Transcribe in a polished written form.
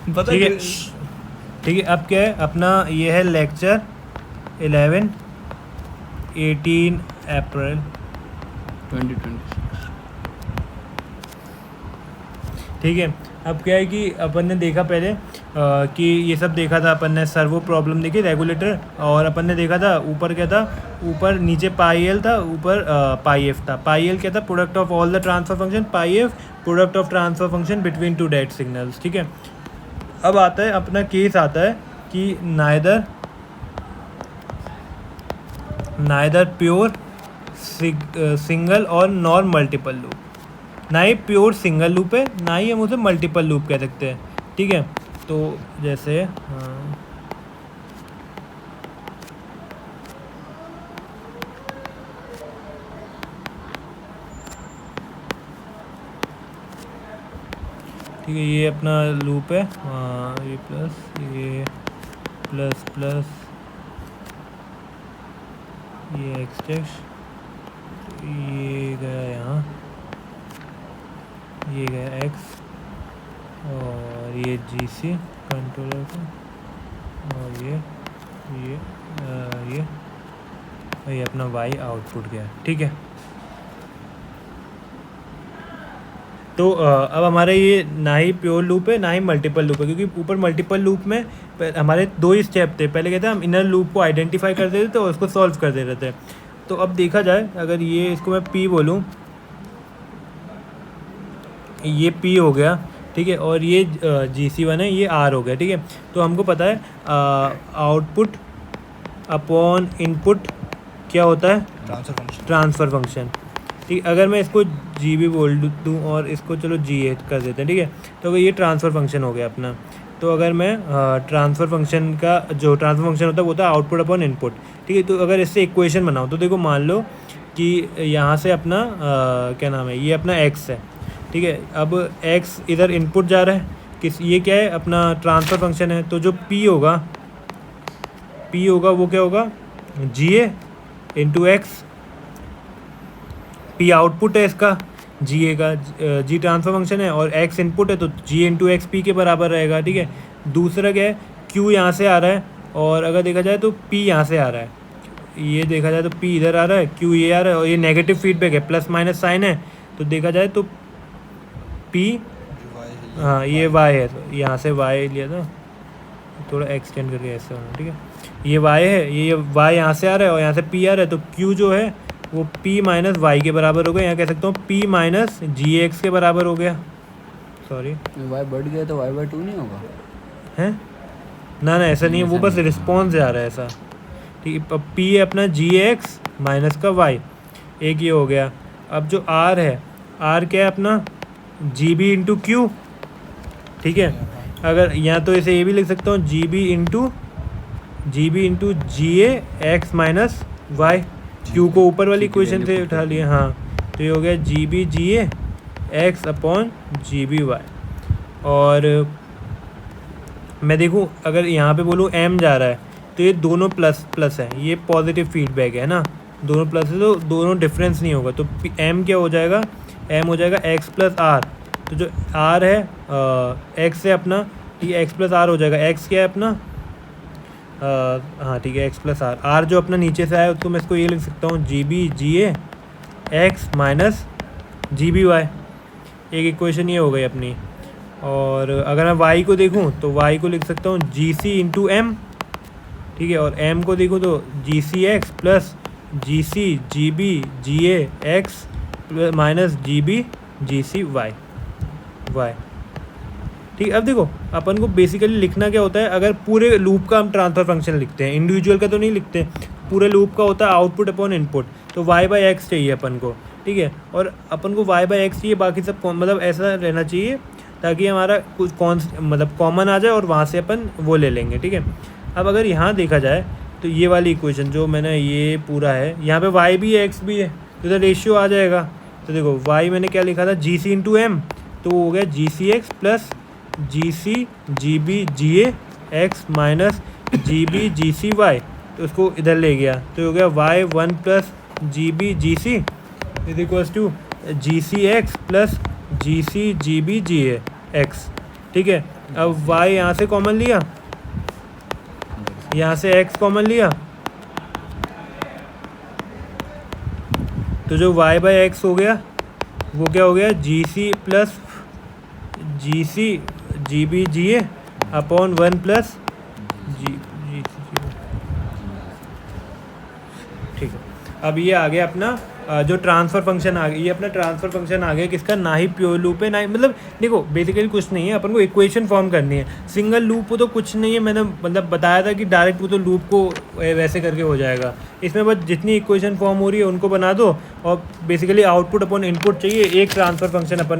पता ठीक है। है ठीक है, अब क्या है अपना, ये है लेक्चर 11 18 अप्रैल 2026। ठीक है। अब क्या है कि अपन ने देखा पहले कि ये सब देखा था अपन ने, सर्वो प्रॉब्लम देखी रेगुलेटर, और अपन ने देखा था ऊपर क्या था, ऊपर नीचे पाई एल था, ऊपर पाई एफ था। पाई एल क्या था, product of all the transfer function, pi F product of transfer function between two date signals. ठीक है, अब आता है अपना केस आता है कि नाइदर प्योर सिंगल और नॉर मल्टीपल लूप, ना ही प्योर सिंगल लूप है, ना ही हम उसे मल्टीपल लूप कह सकते हैं। ठीक है, तो जैसे ठीक है, ये अपना लूप है, ये प्लस प्लस ये एक्सटेक्स, ये गया यहाँ, ये गया एक्स, और ये जी सी कंट्रोलर का, और ये अपना वाई आउटपुट गया। ठीक है, तो अब हमारे ये ना ही प्योर लूप है ना ही मल्टीपल लूप है, क्योंकि ऊपर मल्टीपल लूप में हमारे दो ही स्टेप थे। पहले कहते हैं हम इनर लूप को आइडेंटिफाई कर देते थे और उसको सॉल्व कर दे रहे थे। तो अब देखा जाए, अगर ये इसको मैं पी बोलूँ, ये पी हो गया। ठीक है, और ये जी सी वन है, ये आर हो गया। ठीक है, तो हमको पता है आउटपुट अपॉन इनपुट क्या होता है, ट्रांसफ़र फंक्शन। ठीक, अगर मैं इसको जी भी बोल दूँ और इसको चलो जी ए कर देते हैं। ठीक है, तो अगर ये ट्रांसफ़र फंक्शन हो गया अपना, तो अगर मैं ट्रांसफ़र फंक्शन का जो ट्रांसफ़र फंक्शन होता है वो होता है आउटपुट अपॉन इनपुट। ठीक है, तो अगर इससे इक्वेशन बनाऊँ तो देखो, मान लो कि यहाँ से अपना क्या नाम है, ये अपना एक्स है। ठीक है, अब एक्स इधर इनपुट जा रहा है, ये क्या है अपना ट्रांसफ़र फंक्शन है, तो जो पी होगा वो क्या होगा, जी ए इंटू एक्स। पी आउटपुट है इसका, जी ए का, जी ट्रांसफर फंक्शन है, और एक्स इनपुट है, तो जी इंटू एक्स पी के बराबर रहेगा। ठीक है, दूसरा क्या है, क्यू यहाँ से आ रहा है, और अगर देखा जाए तो पी यहाँ से आ रहा है, ये देखा जाए तो पी इधर आ रहा है, क्यू ये आ रहा है, और ये नेगेटिव फीडबैक है, प्लस माइनस साइन है, तो देखा जाए तो पी, हाँ ये वाई है, तो यहाँ से वाई लिया था, थोड़ा एक्सटेंड करके ऐसे होना। ठीक है, ये वाई है, ये वाई यहाँ से आ रहा है और यहाँ से पी आ रहा है, तो क्यू जो है वो पी माइनस वाई के बराबर हो गया, यहाँ कह सकता हूँ पी माइनस जी एक्स के बराबर हो गया। सॉरी, वाई बढ़ गया तो वाई बाई टू नहीं होगा, है ना, ऐसा नहीं है, वो बस रिस्पॉन्स जा रहा है ऐसा। ठीक है, पी है अपना जी एक्स माइनस का वाई, एक ये हो गया। अब जो आर है, आर क्या है अपना जी बी इंटू क्यू। ठीक है, अगर यहाँ तो इसे ये भी लिख सकता हूँ G B into ji A X minus Y, Q को ऊपर वाली इक्वेशन से उठा लिया। हाँ, तो ये हो गया G B G A X upon G B Y. और मैं देखूँ अगर यहाँ पे बोलूँ एम जा रहा है, तो ये दोनों प्लस प्लस है, ये पॉजिटिव फीडबैक है ना, दोनों प्लस है तो दोनों डिफरेंस नहीं होगा, तो एम क्या हो जाएगा, एम हो जाएगा एक्स प्लस आर। तो जो आर है एक्स है अपना, ठीक है, एक्स प्लस आर हो जाएगा। एक्स क्या है अपना, हाँ ठीक है, एक्स प्लस आर। आर जो अपना नीचे से आया तो मैं इसको ये लिख सकता हूँ G B G A X minus G B Y, एक इक्वेशन ये हो गई अपनी। और अगर मैं वाई को देखूँ तो वाई को लिख सकता हूँ जी सी इंटू एम। ठीक है, और एम को देखूँ तो जी C X plus G C G B G A X minus G B G C Y Y. ठीक, अब देखो अपन को बेसिकली लिखना क्या होता है, अगर पूरे लूप का हम ट्रांसफर फंक्शन लिखते हैं, इंडिविजुअल का तो नहीं लिखते, पूरे लूप का होता है आउटपुट अपॉन इनपुट, तो वाई बाई एक्स चाहिए अपन को। ठीक है, और अपन को वाई बाई एक्स चाहिए, बाकी सब मतलब ऐसा रहना चाहिए ताकि हमारा कुछ मतलब कॉमन आ जाए और वहाँ से अपन वो ले लेंगे। ठीक है, अब अगर यहाँ देखा जाए तो ये वाली इक्वेशन जो मैंने ये पूरा है, यहाँ पे वाई भी है एक्स भी है, तो इधर रेशियो आ जाएगा। तो देखो वाई मैंने क्या लिखा था, जी सी इंटू एम, तो हो गया G C X plus G C G B G A X minus G B G C Y, तो उसको इधर ले गया, तो हो गया Y one plus G B G C is equals to G C X plus G C G B G A X. ठीक है, अब y यहाँ से कॉमन लिया, यहाँ से x कॉमन लिया, तो जो y बाई एक्स हो गया वो क्या हो गया, G C plus G C G B G ए अपॉन 1 प्लस जी जी ठीक है। अब ये आ गया अपना जो ट्रांसफ़र फंक्शन आ गया, ये अपना ट्रांसफ़र फंक्शन आ गया किसका, ना ही प्योर लूप है ना ही, मतलब देखो बेसिकली कुछ नहीं है, अपन को इक्वेशन फॉर्म करनी है। सिंगल लूप हो तो कुछ नहीं है, मैंने मतलब बताया था कि डायरेक्ट वो तो लूप को वैसे करके हो जाएगा। इसमें बस जितनी इक्वेशन फॉर्म हो रही है उनको बना दो और बेसिकली आउटपुट अपन इनपुट चाहिए, एक ट्रांसफ़र फंक्शन अपन को